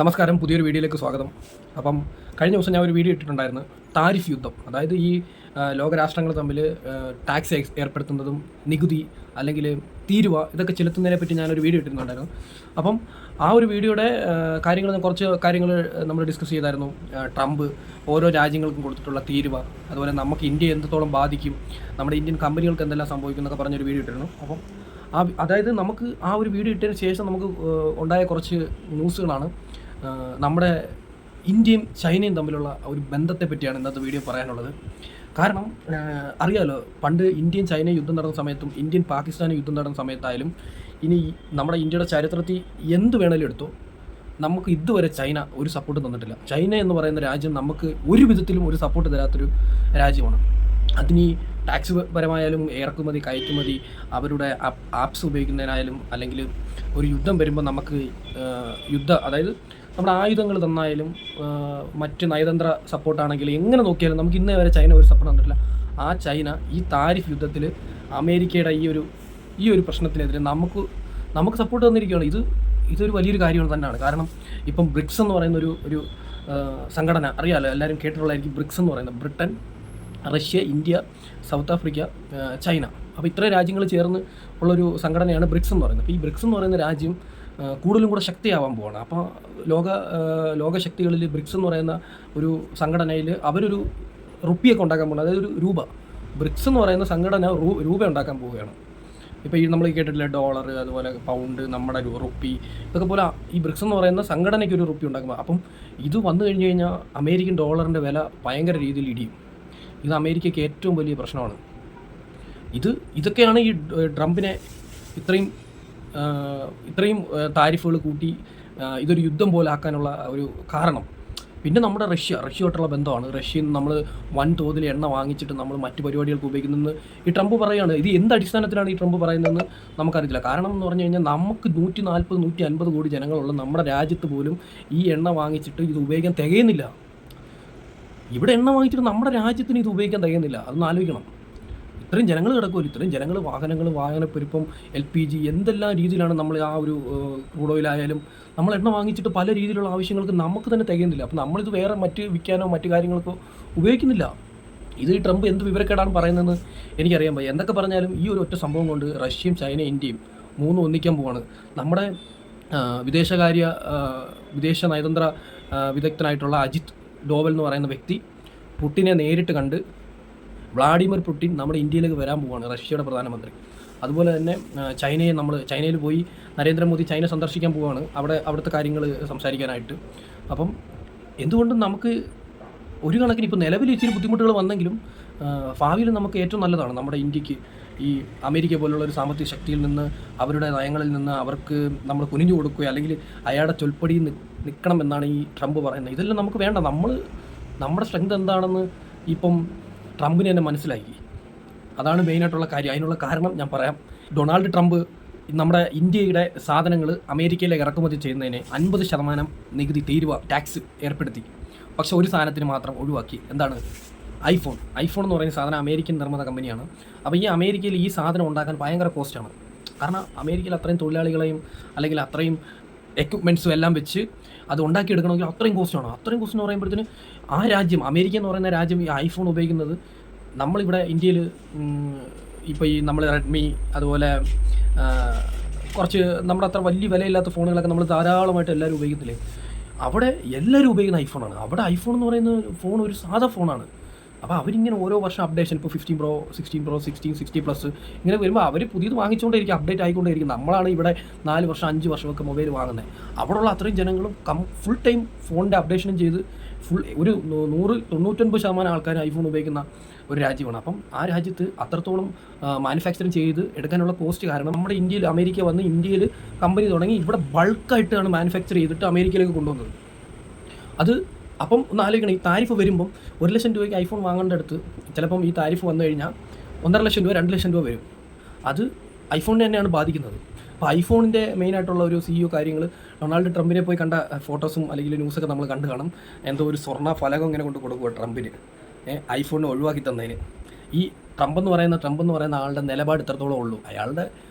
നമസ്കാരം, പുതിയൊരു വീഡിയോയിലേക്ക് സ്വാഗതം. അപ്പം കഴിഞ്ഞ ദിവസം ഞാൻ ഒരു വീഡിയോ ഇട്ടിട്ടുണ്ടായിരുന്നു. താരിഫ് യുദ്ധം, അതായത് ഈ ലോകരാഷ്ട്രങ്ങൾ തമ്മിൽ ടാക്സ് ഏർപ്പെടുത്തുന്നതും നികുതി അല്ലെങ്കിൽ തീരുവ ഇതൊക്കെ ചെലുത്തുന്നതിനെ പറ്റി ഞാനൊരു വീഡിയോ ഇട്ടിട്ടുണ്ടായിരുന്നു. അപ്പം ആ ഒരു വീഡിയോയുടെ കുറച്ച് കാര്യങ്ങൾ നമ്മൾ ഡിസ്കസ് ചെയ്തായിരുന്നു. ട്രംപ് ഓരോ രാജ്യങ്ങൾക്കും കൊടുത്തിട്ടുള്ള തീരുവ, അതുപോലെ നമുക്ക് ഇന്ത്യ എത്രത്തോളം ബാധിക്കും, നമ്മുടെ ഇന്ത്യൻ കമ്പനികൾക്ക് എന്തെല്ലാം സംഭവിക്കും എന്നൊക്കെ പറഞ്ഞൊരു വീഡിയോ ഇട്ടിരുന്നു. അപ്പം അതായത് നമുക്ക് ആ ഒരു വീഡിയോ ഇട്ടതിന് ശേഷം നമുക്ക് ഉണ്ടായ കുറച്ച് ന്യൂസുകളാണ്. നമ്മുടെ ഇന്ത്യയും ചൈനയും തമ്മിലുള്ള ഒരു ബന്ധത്തെ പറ്റിയാണ് ഇന്നത്തെ വീഡിയോ പറയാനുള്ളത്. കാരണം അറിയാമല്ലോ, പണ്ട് ഇന്ത്യയും ചൈനയും യുദ്ധം നടന്ന സമയത്തും ഇന്ത്യൻ പാകിസ്ഥാനും യുദ്ധം നടന്ന സമയത്തായാലും ഇനി നമ്മുടെ ഇന്ത്യയുടെ ചരിത്രത്തിൽ എന്ത് വേണേലും എടുത്തോ, നമുക്ക് ഇതുവരെ ചൈന ഒരു സപ്പോർട്ട് തന്നിട്ടില്ല. ചൈന എന്ന് പറയുന്ന രാജ്യം നമുക്ക് ഒരു വിധത്തിലും ഒരു സപ്പോർട്ട് തരാത്തൊരു രാജ്യമാണ്. അതിന് ടാക്സ് പരമായാലും ഇറക്കുമതി കയറ്റുമതി, അവരുടെ ആപ്സ് ഉപയോഗിക്കുന്നതിനായാലും, അല്ലെങ്കിൽ ഒരു യുദ്ധം വരുമ്പോൾ നമുക്ക് അതായത് നമ്മുടെ ആയുധങ്ങൾ തന്നായാലും മറ്റ് നയതന്ത്ര സപ്പോർട്ടാണെങ്കിൽ എങ്ങനെ നോക്കിയാലും നമുക്ക് ഇന്നേ വരെ ചൈന ഒരു സപ്പോർട്ട് തന്നിട്ടില്ല. ആ ചൈന ഈ താരിഫ് യുദ്ധത്തിൽ അമേരിക്കയുടെ ഈ ഒരു പ്രശ്നത്തിനെതിരെ നമുക്ക് സപ്പോർട്ട് തന്നിരിക്കുകയാണ്. ഇതൊരു വലിയൊരു കാര്യമാണ് തന്നെയാണ്. കാരണം ഇപ്പം ബ്രിക്സ് എന്ന് പറയുന്ന ഒരു സംഘടന അറിയാമല്ലോ, എല്ലാവരും കേട്ടിട്ടുള്ളതായിരിക്കും. ബ്രിക്സ് എന്ന് പറയുന്നത് Britain, Russia, India, south Africa, China. അപ്പോൾ ഇത്രയും രാജ്യങ്ങൾ ചേർന്ന് ഉള്ളൊരു സംഘടനയാണ് ബ്രിക്സ് എന്ന് പറയുന്നത്. അപ്പോൾ ഈ ബ്രിക്സ് എന്ന് പറയുന്ന രാജ്യം കൂടുതലും കൂടെ ശക്തിയാവാൻ പോവാണ്. അപ്പോൾ ലോകശക്തികളിൽ ബ്രിക്സ് എന്ന് പറയുന്ന ഒരു സംഘടനയിൽ അവരൊരു റുപ്പിയൊക്കെ ഉണ്ടാക്കാൻ പോകുന്നത്, അതായത് ഒരു രൂപ. ബ്രിക്സ് എന്ന് പറയുന്ന സംഘടന രൂപ ഉണ്ടാക്കാൻ പോവുകയാണ്. ഇപ്പോൾ നമ്മൾ കേട്ടിട്ടില്ല, ഡോളർ, അതുപോലെ പൗണ്ട്, നമ്മുടെ റുപ്പി, ഇതൊക്കെ പോലെ ഈ ബ്രിക്സ് എന്ന് പറയുന്ന സംഘടനയ്ക്ക് ഒരു റുപ്പി ഉണ്ടാക്കുമ്പോൾ അപ്പം ഇത് വന്നു കഴിഞ്ഞ് കഴിഞ്ഞാൽ അമേരിക്കൻ ഡോളറിൻ്റെ വില ഭയങ്കര രീതിയിൽ ഇടിയും. ഇത് അമേരിക്കയ്ക്ക് ഏറ്റവും വലിയ പ്രശ്നമാണ്. ഇതൊക്കെയാണ് ഈ ട്രംപിനെ ഇത്രയും താരിഫുകൾ കൂട്ടി ഇതൊരു യുദ്ധം പോലെ ആക്കാനുള്ള ഒരു കാരണം. പിന്നെ നമ്മുടെ റഷ്യയായിട്ടുള്ള ബന്ധമാണ്. റഷ്യയിൽ നിന്ന് നമ്മൾ വൻതോതിൽ എണ്ണ വാങ്ങിച്ചിട്ട് നമ്മൾ മറ്റു പരിപാടികൾക്ക് ഉപയോഗിക്കുന്നതെന്ന് ഈ ട്രംപ് പറയുകയാണ്. ഇത് എന്ത് അടിസ്ഥാനത്തിലാണ് ഈ ട്രംപ് പറയുന്നതെന്ന് നമുക്കറിയില്ല. കാരണം എന്ന് പറഞ്ഞു കഴിഞ്ഞാൽ നമുക്ക് 140-150 കോടി ജനങ്ങളുള്ള നമ്മുടെ രാജ്യത്ത് പോലും ഈ എണ്ണ വാങ്ങിച്ചിട്ട് ഇത് ഉപയോഗിക്കാൻ തികയുന്നില്ല. ഇവിടെ എണ്ണ വാങ്ങിച്ചിട്ട് നമ്മുടെ രാജ്യത്തിന് ഇത് ഉപയോഗിക്കാൻ തികയുന്നില്ല. അതൊന്ന് ആലോചിക്കണം. ഇത്രയും ജനങ്ങൾ കിടക്കുമല്ലോ, ഇത്രയും ജനങ്ങൾ, വാഹനപ്പെരുപ്പം, LPG, എന്തെല്ലാം രീതിയിലാണ് നമ്മൾ ആ ഒരു ക്രൂഡ് ഓയിലായാലും നമ്മൾ എണ്ണ വാങ്ങിച്ചിട്ട് പല രീതിയിലുള്ള ആവശ്യങ്ങൾക്ക് നമുക്ക് തന്നെ തികയുന്നില്ല. അപ്പോൾ നമ്മളിത് വേറെ വിൽക്കാനോ മറ്റു കാര്യങ്ങൾക്കോ ഉപയോഗിക്കുന്നില്ല. ഇത് ഈ ട്രംപ് എന്ത് വിവരക്കേടാണ് പറയുന്നതെന്ന് എനിക്കറിയാൻ പറ്റും. എന്തൊക്കെ പറഞ്ഞാലും ഈ ഒരു ഒറ്റ സംഭവം കൊണ്ട് റഷ്യയും ചൈനയും ഇന്ത്യയും മൂന്നും ഒന്നിക്കാൻ പോവാണ്. നമ്മുടെ വിദേശ നയതന്ത്ര വിദഗ്ധനായിട്ടുള്ള അജിത് ഡോവൽ എന്ന് പറയുന്ന വ്യക്തി പുടിനെ നേരിട്ട് കണ്ട്, വ്ളാഡിമിർ പുടിൻ നമ്മുടെ ഇന്ത്യയിലേക്ക് വരാൻ പോവുകയാണ്, റഷ്യയുടെ പ്രധാനമന്ത്രി. അതുപോലെ തന്നെ ചൈനയിൽ പോയി നരേന്ദ്രമോദി ചൈന സന്ദർശിക്കാൻ പോവുകയാണ്, അവിടുത്തെ കാര്യങ്ങൾ സംസാരിക്കാനായിട്ട്. അപ്പം എന്തുകൊണ്ടും നമുക്ക് ഒരു കണക്കിന് ഇപ്പോൾ നിലവിൽ ഇച്ചിരി ബുദ്ധിമുട്ടുകൾ വന്നെങ്കിലും ഭാവിയിൽ നമുക്ക് ഏറ്റവും നല്ലതാണ് നമ്മുടെ ഇന്ത്യക്ക് ഈ അമേരിക്ക പോലുള്ള ഒരു സാമ്പത്തിക ശക്തിയിൽ നിന്ന്, അവരുടെ നയങ്ങളിൽ നിന്ന് അവർക്ക് നമ്മൾ കുനിഞ്ഞു കൊടുക്കുകയോ അല്ലെങ്കിൽ അയാളുടെ ചൊൽപ്പടിയിൽ നിൽക്കണം എന്നാണ് ഈ ട്രംപ് പറയുന്നത്. ഇതെല്ലാം നമുക്ക് വേണ്ട. നമ്മുടെ സ്ട്രെങ്ത് എന്താണെന്ന് ഇപ്പം ട്രംപിന് തന്നെ മനസ്സിലാക്കി. അതാണ് മെയിനായിട്ടുള്ള കാര്യം. അതിനുള്ള കാരണം ഞാൻ പറയാം. ഡൊണാൾഡ് ട്രംപ് നമ്മുടെ ഇന്ത്യയുടെ സാധനങ്ങൾ അമേരിക്കയിലേക്ക് ഇറക്കുമതി ചെയ്യുന്നതിന് 50% നികുതി തീരുവ ടാക്സ് ഏർപ്പെടുത്തി. പക്ഷെ ഒരു സാധനത്തിന് മാത്രം ഒഴിവാക്കി. എന്താണ്? ഐഫോൺ എന്ന് പറയുന്ന സാധനം അമേരിക്കൻ നിർമ്മിത കമ്പനിയാണ്. അപ്പോൾ ഈ അമേരിക്കയിൽ ഈ സാധനം ഉണ്ടാക്കാൻ ഭയങ്കര കോസ്റ്റാണ്. കാരണം അമേരിക്കയിൽ അത്രയും തൊഴിലാളികളെയും അല്ലെങ്കിൽ അത്രയും എക്യുപ്മെൻറ്റ്സും എല്ലാം വെച്ച് അത് ഉണ്ടാക്കിയെടുക്കണമെങ്കിൽ അത്രയും കോസ്റ്റാണ്. അത്രയും കോസ്റ്റ് എന്ന് പറയുമ്പോഴത്തേന് ആ രാജ്യം, അമേരിക്ക എന്ന് പറയുന്ന രാജ്യം, ഈ ഐഫോൺ ഉപയോഗിക്കുന്നത് നമ്മളിവിടെ ഇന്ത്യയിൽ ഇപ്പോൾ ഈ നമ്മൾ റെഡ്മി, അതുപോലെ കുറച്ച് നമ്മുടെ അത്ര വലിയ വിലയില്ലാത്ത ഫോണുകളൊക്കെ നമ്മൾ ധാരാളമായിട്ട് എല്ലാവരും ഉപയോഗിക്കുന്നില്ലേ, അവിടെ എല്ലാവരും ഉപയോഗിക്കുന്ന ഐഫോണാണ്. അവിടെ ഐഫോൺ എന്ന് പറയുന്ന ഫോൺ ഒരു സാധാ ഫോണാണ്. അപ്പോൾ അവരിങ്ങനെ ഓരോ വർഷം അപ്ഡേഷൻ, ഇപ്പോൾ 15 Pro, 16 Pro, 16, 60+ ഇങ്ങനെ വരുമ്പോൾ അവർ പുതിയത് വാങ്ങിച്ചുകൊണ്ടേയിരിക്കും, അപ്ഡേറ്റ് ആയിക്കൊണ്ടേയിരിക്കും. നമ്മളാണ് ഇവിടെ 4 വർഷം 5 വർഷമൊക്കെ മൊബൈൽ വാങ്ങുന്നത്. അവിടെയുള്ള അത്രയും ജനങ്ങളും ഫുൾ ടൈം ഫോണിൻ്റെ അപ്ഡേഷനും ചെയ്ത് ഒരു 99% ആൾക്കാർ ഐഫോൺ ഉപയോഗിക്കുന്ന ഒരു രാജ്യമാണ്. അപ്പം ആ രാജ്യത്ത് അത്രത്തോളം മാനുഫാക്ചറിങ് ചെയ്ത് എടുക്കാനുള്ള കോസ്റ്റ് കാരണം നമ്മുടെ ഇന്ത്യയിൽ, അമേരിക്ക വന്ന് ഇന്ത്യയിൽ കമ്പനി തുടങ്ങി ഇവിടെ ബൾക്കായിട്ടാണ് മാനുഫാക്ചർ ചെയ്തിട്ട് അമേരിക്കയിലേക്ക് കൊണ്ടുവന്നത്. അപ്പം ഒന്ന് ആലോചിക്കണം, ഈ താരിഫ് വരുമ്പം 1 ലക്ഷം രൂപയ്ക്ക് ഐഫോൺ വാങ്ങേണ്ട അടുത്ത് ചിലപ്പം ഈ താരിഫ് വന്നു കഴിഞ്ഞാൽ 1.5 ലക്ഷം രൂപ, 2 ലക്ഷം രൂപ വരും. അത് ഐഫോണിനെ തന്നെയാണ് ബാധിക്കുന്നത്. അപ്പോൾ ഐഫോണിൻ്റെ മെയിനായിട്ടുള്ള ഒരു CEO കാര്യങ്ങൾ, ഡൊണാൾഡ് ട്രംപിനെ പോയി കണ്ട ഫോട്ടോസും അല്ലെങ്കിൽ ന്യൂസൊക്കെ നമ്മൾ കണ്ടു കാണും. എന്തോ ഒരു സ്വർണ്ണ ഫലകം ഇങ്ങനെ കൊണ്ട് കൊടുക്കുക ട്രംപിന്, ഐഫോണിനെ ഒഴിവാക്കി തന്നതിന്. ഈ ട്രംപ് എന്ന് പറയുന്ന ആളുടെ നിലപാട് ഇത്രത്തോളം ഉള്ളൂ. അയാൾ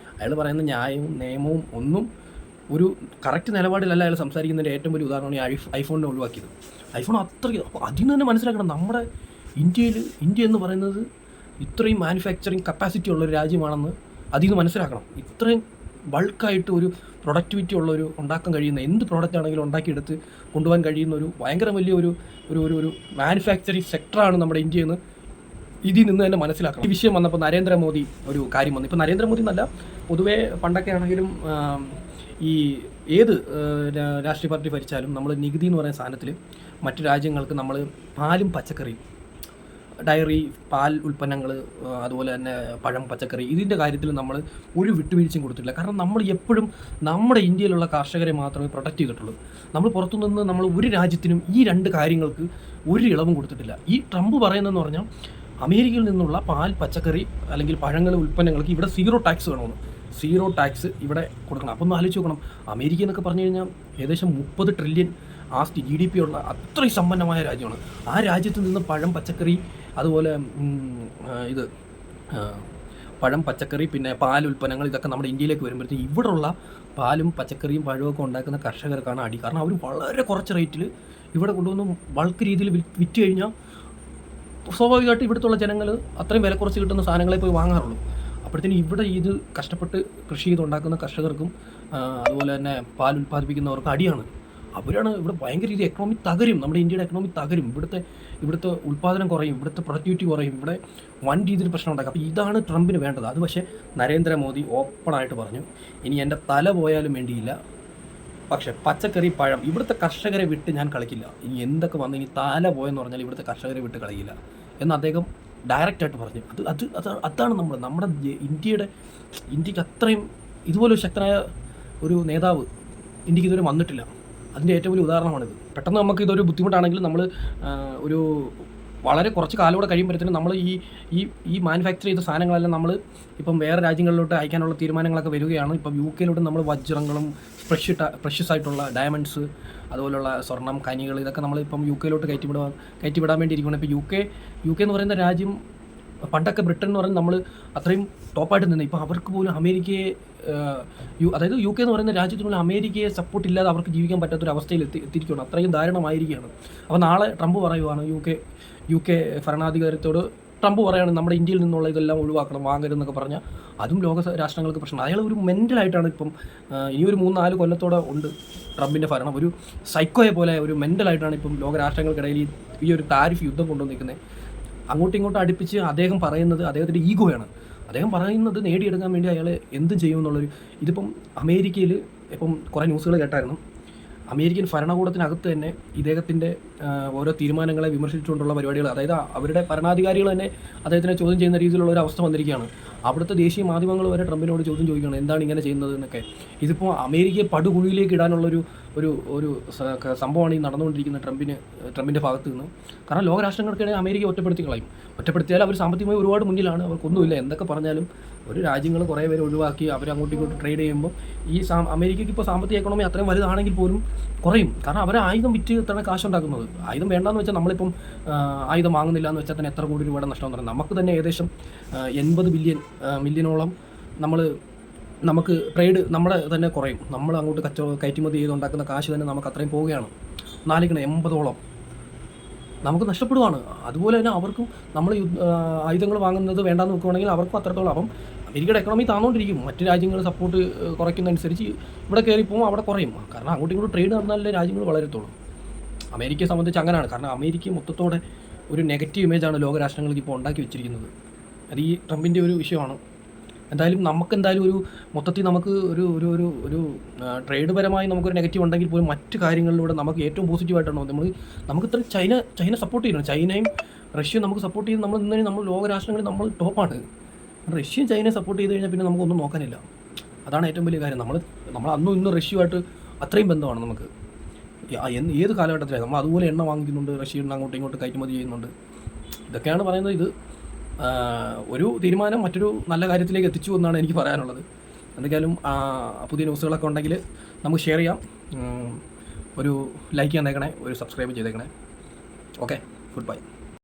പറയുന്ന ന്യായവും നിയമവും ഒന്നും ഒരു കറക്റ്റ് നിലപാടിലല്ല അയാൾ സംസാരിക്കുന്നതിൻ്റെ ഏറ്റവും വലിയ ഉദാഹരണമാണ് ഈ ഐഫോണിനെ ഒഴിവാക്കിയത്. ഐഫോൺ അത്രയ്ക്ക്, അപ്പോൾ അതിൽ നിന്ന് തന്നെ മനസ്സിലാക്കണം നമ്മുടെ ഇന്ത്യ എന്ന് പറയുന്നത് ഇത്രയും മാനുഫാക്ചറിങ് കപ്പാസിറ്റി ഉള്ളൊരു രാജ്യമാണെന്ന് അതിൽ നിന്ന് മനസ്സിലാക്കണം. ഇത്രയും ബൾക്കായിട്ട് ഒരു പ്രൊഡക്ടിവിറ്റി ഉള്ളൊരു ഉണ്ടാക്കാൻ കഴിയുന്ന എന്ത് പ്രോഡക്റ്റ് ആണെങ്കിലും ഉണ്ടാക്കിയെടുത്ത് കൊണ്ടുപോകാൻ കഴിയുന്ന ഒരു ഭയങ്കര വലിയ ഒരു ഒരു ഒരു മാനുഫാക്ചറിങ് സെക്ടറാണ് നമ്മുടെ ഇന്ത്യ എന്ന് ഇതിൽ നിന്ന് തന്നെ മനസ്സിലാക്കണം. ഈ വിഷയം വന്നപ്പോൾ നരേന്ദ്രമോദി ഒരു കാര്യം വന്നു. ഇപ്പോൾ നരേന്ദ്രമോദി എന്നല്ല, പൊതുവേ പണ്ടൊക്കെ ആണെങ്കിലും ഈ ഏത് രാഷ്ട്രീയ പാർട്ടി ഭരിച്ചാലും നമ്മൾ നികുതി എന്ന് പറയുന്ന സാധനത്തിൽ മറ്റു രാജ്യങ്ങൾക്ക് നമ്മൾ പാലും പച്ചക്കറിയും, ഡയറി, പാൽ ഉൽപ്പന്നങ്ങൾ, അതുപോലെ തന്നെ പഴം, പച്ചക്കറി, ഇതിൻ്റെ കാര്യത്തിൽ നമ്മൾ ഒരു വിട്ടുവീഴ്ചയും കൊടുത്തിട്ടില്ല. കാരണം നമ്മൾ എപ്പോഴും നമ്മുടെ ഇന്ത്യയിലുള്ള കർഷകരെ മാത്രമേ പ്രൊട്ടക്റ്റ് ചെയ്തിട്ടുള്ളൂ. നമ്മൾ പുറത്തുനിന്ന് നമ്മൾ ഒരു രാജ്യത്തിനും ഈ രണ്ട് കാര്യങ്ങൾക്ക് ഒരു ഇളവും കൊടുത്തിട്ടില്ല. ഈ ട്രംപ് പറയുന്നതെന്ന് പറഞ്ഞാൽ അമേരിക്കയിൽ നിന്നുള്ള പാൽ, പച്ചക്കറി അല്ലെങ്കിൽ പഴങ്ങൾ ഉൽപ്പന്നങ്ങൾക്ക് ഇവിടെ 0 ടാക്സ് വേണമെന്ന്. 0 ടാക്സ് ഇവിടെ കൊടുക്കണം. അപ്പോൾ ഒന്ന് ആലോചിച്ച് നോക്കണം, അമേരിക്ക എന്നൊക്കെ പറഞ്ഞു കഴിഞ്ഞാൽ ഏകദേശം 30 ട്രില്യൺ ആസ്തി GDP ഉള്ള അത്രയും സമ്പന്നമായ രാജ്യമാണ്. ആ രാജ്യത്ത് നിന്ന് പഴം, പച്ചക്കറി, അതുപോലെ പഴം, പച്ചക്കറി, പിന്നെ പാൽ ഉൽപ്പന്നങ്ങൾ, ഇതൊക്കെ നമ്മുടെ ഇന്ത്യയിലേക്ക് വരുമ്പോഴത്തേക്കും ഇവിടെയുള്ള പാലും പച്ചക്കറിയും പഴമൊക്കെ ഉണ്ടാക്കുന്ന കർഷകർക്കാണ് അടി. കാരണം അവർ വളരെ കുറച്ച് റേറ്റിൽ ഇവിടെ കൊണ്ടുവന്ന് ബൾക്ക് രീതിയിൽ വിറ്റ് കഴിഞ്ഞാൽ സ്വാഭാവികമായിട്ട് ഇവിടുത്തെ ജനങ്ങൾ അത്രയും വില കുറച്ച് കിട്ടുന്ന സാധനങ്ങളെ പോയി വാങ്ങാറുള്ളൂ. അപ്പോഴത്തേനും ഇവിടെ ഇത് കഷ്ടപ്പെട്ട് കൃഷി ചെയ്തുണ്ടാക്കുന്ന കർഷകർക്കും അതുപോലെ തന്നെ പാൽ ഉൽപ്പാദിപ്പിക്കുന്നവർക്കും അടിയാണ്. അവരാണ് ഇവിടെ ഭയങ്കര രീതി എക്കണോമി തകരും. നമ്മുടെ ഇന്ത്യയുടെ എക്കണോമി തകരും. ഇവിടുത്തെ ഉൽപ്പാദനം കുറയും, ഇവിടുത്തെ പ്രൊഡക്ടിവിറ്റി കുറയും, ഇവിടെ വൻ രീതിയിൽ പ്രശ്നം ഉണ്ടാക്കും. അപ്പോൾ ഇതാണ് ട്രംപിന് വേണ്ടത്. അത് പക്ഷേ നരേന്ദ്രമോദി ഓപ്പണായിട്ട് പറഞ്ഞു, ഇനി എൻ്റെ തല പോയാലും വേണ്ടിയില്ല, പക്ഷേ പച്ചക്കറി, പഴം ഇവിടുത്തെ കർഷകരെ വിട്ട് ഞാൻ കളിക്കില്ല. ഇനി എന്തൊക്കെ വന്ന് ഇനി തല പോയെന്ന് പറഞ്ഞാൽ ഇവിടുത്തെ കർഷകരെ വിട്ട് കളിക്കില്ല എന്ന് അദ്ദേഹം ഡയറക്റ്റായിട്ട് പറഞ്ഞു. അതാണ് നമ്മുടെ ഇന്ത്യക്ക് അത്രയും ഇതുപോലെ ഒരു ശക്തനായ ഒരു നേതാവ് ഇന്ത്യക്ക് ഇതുവരെ വന്നിട്ടില്ല. അതിൻ്റെ ഏറ്റവും വലിയ ഉദാഹരണമാണിത്. പെട്ടെന്ന് നമുക്ക് ഇതൊരു ബുദ്ധിമുട്ടാണെങ്കിലും നമ്മൾ ഒരു വളരെ കുറച്ച് കാലം കൂടെ കഴിയുമ്പോഴത്തേനും നമ്മൾ ഈ മാനുഫാക്ചർ ചെയ്ത സാധനങ്ങളെല്ലാം നമ്മൾ ഇപ്പം വേറെ രാജ്യങ്ങളിലോട്ട് അയക്കാനുള്ള തീരുമാനങ്ങളൊക്കെ വരികയാണ്. ഇപ്പം UK നമ്മൾ വജ്രങ്ങളും പ്രഷ്യസ് ആയിട്ടുള്ള ഡയമണ്ട്സ്, അതുപോലുള്ള സ്വർണം, കനികൾ, ഇതൊക്കെ നമ്മൾ ഇപ്പം UK കയറ്റിവിടാൻ വേണ്ടി ഇരിക്കുകയാണ്. ഇപ്പോൾ UK എന്ന് പറയുന്ന രാജ്യം പണ്ടൊക്കെ ബ്രിട്ടൻ എന്ന് പറയുന്നത് നമ്മൾ അത്രയും ടോപ്പായിട്ട് നിന്ന്, ഇപ്പോൾ അവർക്ക് പോലും അമേരിക്കയെ അതായത് UK എന്ന് പറയുന്ന രാജ്യത്തിനുള്ള അമേരിക്കയെ സപ്പോർട്ട് ഇല്ലാതെ അവർക്ക് ജീവിക്കാൻ പറ്റാത്തൊരവസ്ഥയിൽ എത്തിയിരിക്കുകയാണ്. അത്രയും ദാരുണമായിരിക്കുകയാണ്. അപ്പോൾ നാളെ ട്രംപ് പറയുവാണ് UK ഭരണാധികാരത്തോട് ട്രംപ് പറയുകയാണ് നമ്മുടെ ഇന്ത്യയിൽ നിന്നുള്ള ഇതെല്ലാം ഒഴിവാക്കണം, വാങ്ങരുതെന്നൊക്കെ പറഞ്ഞാൽ അതും ലോക രാഷ്ട്രങ്ങൾക്ക് പ്രശ്നം. അയാൾ ഒരു മെൻ്റലായിട്ടാണ് ഇപ്പം ഈ ഒരു 3-4 കൊല്ലത്തോടെ ഉണ്ട് ട്രംപിൻ്റെ ഭരണം. ഒരു സൈക്കോയെ പോലെ ഒരു മെൻ്റലായിട്ടാണ് ഇപ്പം ലോക രാഷ്ട്രങ്ങൾക്കിടയിൽ ഈ ഒരു താരിഫ് യുദ്ധം കൊണ്ടുവന്നിരിക്കുന്നത്. അങ്ങോട്ടും ഇങ്ങോട്ടും അടുപ്പിച്ച് അദ്ദേഹം പറയുന്നത് അദ്ദേഹത്തിൻ്റെ ഈഗോയാണ്. അദ്ദേഹം പറയുന്നത് നേടിയെടുക്കാൻ വേണ്ടി അയാൾ എന്തും ചെയ്യുമെന്നുള്ളൊരു ഇതിപ്പം അമേരിക്കയിൽ ഇപ്പം കുറേ ന്യൂസുകൾ കേട്ടായിരുന്നു. അമേരിക്കൻ ഭരണകൂടത്തിനകത്ത് തന്നെ ഇദ്ദേഹത്തിൻ്റെ ഓരോ തീരുമാനങ്ങളെ വിമർശിച്ചുകൊണ്ടുള്ള പരിപാടികൾ, അതായത് അവരുടെ ഭരണാധികാരികൾ തന്നെ അദ്ദേഹത്തിനെ ചോദ്യം ചെയ്യുന്ന രീതിയിലുള്ള ഒരു അവസ്ഥ വന്നിരിക്കുകയാണ്. അവിടുത്തെ ദേശീയ മാധ്യമങ്ങൾ വരെ ട്രംപിനോട് ചോദ്യം ചോദിക്കുകയാണ്, എന്താണ് ഇങ്ങനെ ചെയ്യുന്നത് എന്നൊക്കെ. ഇതിപ്പോൾ അമേരിക്കയെ പടുകുഴിയിലേക്ക് ഇടാനുള്ളൊരു ഒരു സംഭവമാണ് ഈ നടന്നുകൊണ്ടിരിക്കുന്നത് ട്രംപിൻ്റെ ഭാഗത്ത് നിന്ന്. കാരണം ലോകരാഷ്ട്രങ്ങൾക്കിടെ അമേരിക്ക ഒറ്റപ്പെടുത്തിയാൽ അവർ സാമ്പത്തികമായി ഒരുപാട് മുന്നിലാണ്. അവർക്കൊന്നുമില്ല. എന്തൊക്കെ പറഞ്ഞാലും ഒരു രാജ്യങ്ങൾ കുറേ പേര് ഒഴിവാക്കി അവർ അങ്ങോട്ടും ഇങ്ങോട്ടും ട്രേഡ് ചെയ്യുമ്പോൾ ഈ അമേരിക്കയ്ക്ക് ഇപ്പോൾ സാമ്പത്തിക എക്കണോമി അത്രയും വലുതാണെങ്കിൽ പോലും കുറയും. കാരണം അവർ ആയുധം വിറ്റ് തന്നെ കാശുണ്ടാക്കുന്നത്. ആയുധം വേണ്ടാന്ന് വെച്ചാൽ നമ്മളിപ്പം ആയുധം വാങ്ങുന്നില്ല എന്ന് വെച്ചാൽ തന്നെ എത്ര കോടി രൂപയുടെ നഷ്ടം എന്ന് പറയുന്നത്. നമുക്ക് തന്നെ ഏകദേശം 80 മില്യണോളം നമുക്ക് ട്രേഡ് നമ്മുടെ തന്നെ കുറയും. നമ്മൾ അങ്ങോട്ട് കയറ്റുമതി ചെയ്തുണ്ടാക്കുന്ന കാശ് തന്നെ നമുക്ക് അത്രയും പോവുകയാണ്. 80ഓളം നമുക്ക് നഷ്ടപ്പെടുവാണ്. അതുപോലെ തന്നെ അവർക്കും നമ്മൾ ആയുധങ്ങൾ വാങ്ങുന്നത് വേണ്ടാന്ന് വെക്കുകയാണെങ്കിൽ അവർക്കും അത്രത്തോളം. അപ്പം അമേരിക്കയുടെ എക്കണോമി താന്നുകൊണ്ടിരിക്കും. മറ്റ് രാജ്യങ്ങൾ സപ്പോർട്ട് കുറയ്ക്കുന്നതനുസരിച്ച് ഇവിടെ കയറിപ്പോവും, അവിടെ കുറയും. കാരണം അങ്ങോട്ടും ഇങ്ങോട്ടും ട്രേഡ് നടന്നാലേ രാജ്യങ്ങൾ വളരത്തുള്ളൂ. അമേരിക്കയെ സംബന്ധിച്ച് അങ്ങനെയാണ്. കാരണം അമേരിക്ക മൊത്തത്തോടെ ഒരു നെഗറ്റീവ് ഇമേജാണ് ലോകരാഷ്ട്രങ്ങൾക്ക് ഇപ്പോൾ ഉണ്ടാക്കി വെച്ചിരിക്കുന്നത്. അത് ഈ ട്രംപിൻ്റെ ഒരു വിഷയമാണ്. എന്തായാലും ഒരു മൊത്തത്തിൽ നമുക്ക് ഒരു ട്രേഡ് പരമായി നമുക്കൊരു നെഗറ്റീവ് ഉണ്ടെങ്കിൽ പോലും മറ്റു കാര്യങ്ങളിലൂടെ നമുക്ക് ഏറ്റവും പോസിറ്റീവായിട്ടാണ് നമുക്ക് ഇത്ര ചൈന സപ്പോർട്ട് ചെയ്യണം. ചൈനയും റഷ്യയും നമുക്ക് സപ്പോർട്ട് ചെയ്ത് നമ്മൾ ലോകരാഷ്ട്രങ്ങളിൽ നമ്മൾ ടോപ്പാണ്. റഷ്യയും ചൈനയെ സപ്പോർട്ട് ചെയ്ത് കഴിഞ്ഞാൽ പിന്നെ നമുക്കൊന്നും നോക്കാനില്ല. അതാണ് ഏറ്റവും വലിയ കാര്യം. നമ്മൾ അന്നും ഇന്നും റഷ്യയുമായിട്ട് അത്രയും ബന്ധമാണ് നമുക്ക്. ഏത് കാലഘട്ടത്തിലാണ് നമ്മൾ അതുപോലെ എണ്ണ വാങ്ങിക്കുന്നുണ്ട്, റഷ്യയിൽ നിന്ന് അങ്ങോട്ടും ഇങ്ങോട്ട് കയറ്റുമതി ചെയ്യുന്നുണ്ട്. ഇതൊക്കെയാണ് പറയുന്നത്. ഇത് ഒരു തീരുമാനം മറ്റൊരു നല്ല കാര്യത്തിലേക്ക് എത്തിച്ചു എന്നാണ് എനിക്ക് പറയാനുള്ളത്. എന്തൊക്കെയാലും പുതിയ ന്യൂസുകളൊക്കെ ഉണ്ടെങ്കിൽ നമുക്ക് ഷെയർ ചെയ്യാം. ഒരു ലൈക്ക് ചെയ്തേക്കണേ, ഒരു സബ്സ്ക്രൈബ് ചെയ്തേക്കണേ. Okay, good bye.